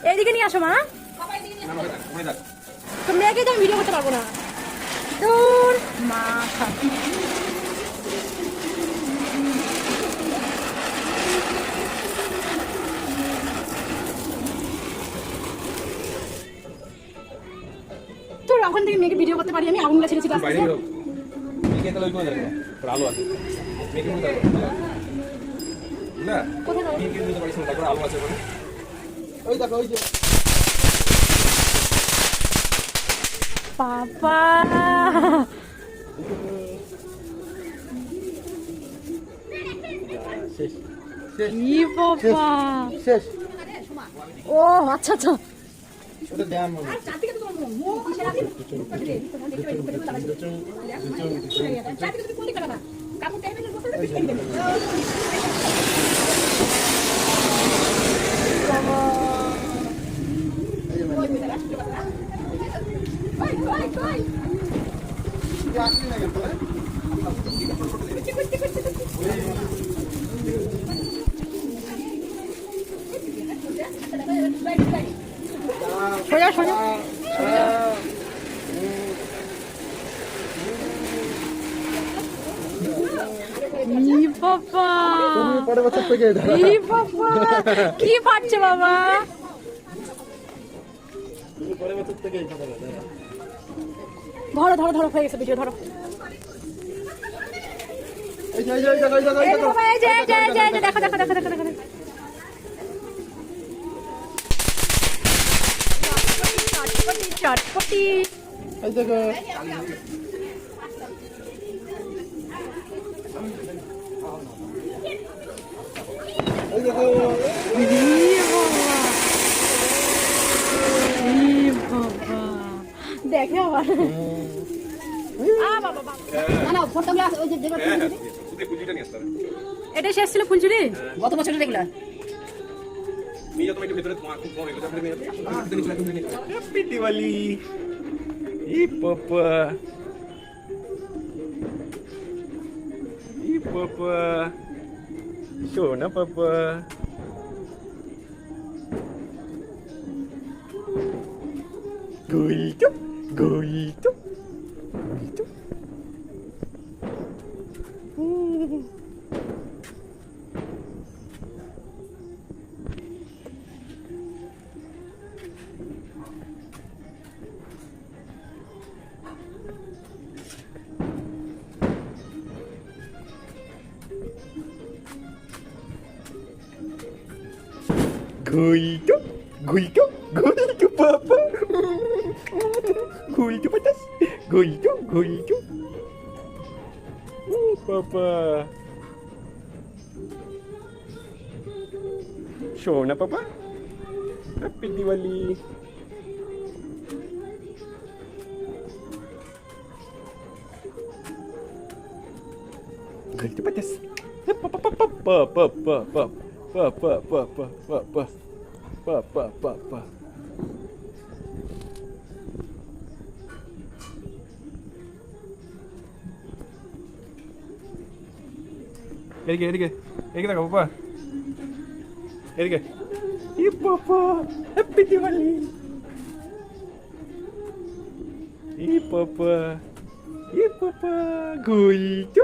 এইদিকে নিয়ে আসো মা। তো মেয়েকে তো আমি ভিডিও করতে পারবো না। তোর মাথা তোর ওখান থেকে মেয়েকে ভিডিও করতে পারি আমি, আঙুলটা ছেড়েছি আস্তে আস্তে। আলো আছে না, কোথায় যাবো? আলো আছে ওই দেখো ওই যে বাবা কি বাবা শেষ ও আচ্ছা আচ্ছা ওটা দেন মনে সোজা সোজা ই বাবা তুমি পরের বছর থেকে ই বাবা কি পাচ্ছে বাবা তুমি পরের বছর থেকে ধরো ধরো ধরো হয়ে গেছে ভিডিও ধরো এই যে এই যে এই দেখো এই দেখো এই এই দেখো বাবা এই যে এই যে এই যে দেখো দেখো দেখো দেখো দেখো চটপটি চটপটি এই দেখো এই দেখো দেখে আবার না না ফটো ওই যে এটা শেষ ছিল ফুলচুরি গত বছরের দেখলা Happy Diwali! Ih, papa. Ih, papa. Shona, papa. Goito, goito, goito. Goito, goito, goito, papa. Goito, patas. Goito, goito. Papa. Shona, papa. Happy Diwali. Goito, patas. Papa, papa, papa, papa. Pa. Edige দেখো পাপা এদিকে ই পাপা happy Diwali ই পাপা গুইটো